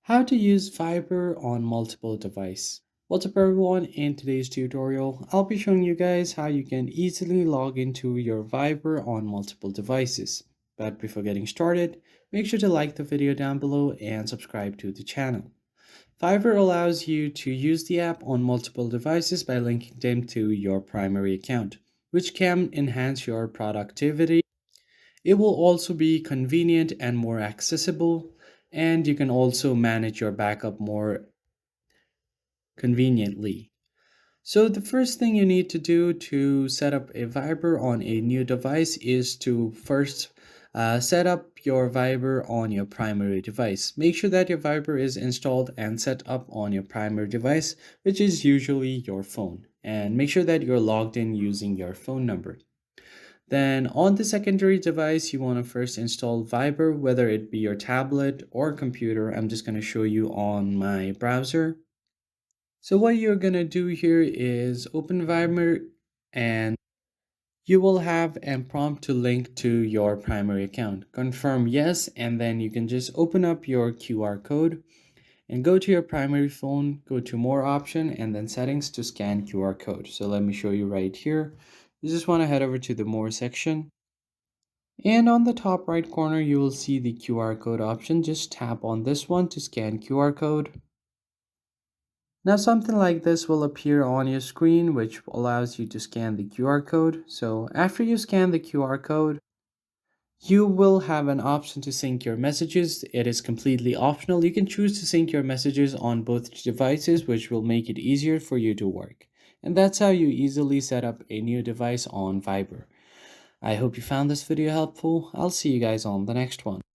How to use Viber on multiple devices. What's up everyone, in today's tutorial I'll be showing you guys how you can easily log into your Viber on multiple devices. But before getting started, make sure to like the video down below and subscribe to the channel. Viber allows you to use the app on multiple devices by linking them to your primary account, which can enhance your productivity. It will also be convenient and more accessible, and you can also manage your backup more conveniently. So, the first thing you need to do to set up a Viber on a new device is to first set up your Viber on your primary device. Make sure that your Viber is installed and set up on your primary device, which is usually your phone. And make sure that you're logged in using your phone number. Then on the secondary device, you want to first install Viber, whether it be your tablet or computer. I'm just going to show you on my browser. So what you're going to do here is open Viber and you will have a prompt to link to your primary account. Confirm yes, and then you can just open up your QR code and go to your primary phone, go to more option and then settings to scan QR code. So let me show you right here. You just want to head over to the more section. And on the top right corner, you will see the QR code option. Just tap on this one to scan QR code. Now something like this will appear on your screen, which allows you to scan the QR code. So after you scan the QR code, you will have an option to sync your messages. It is completely optional. You can choose to sync your messages on both devices, which will make it easier for you to work. And that's how you easily set up a new device on Viber. I hope you found this video helpful. I'll see you guys on the next one.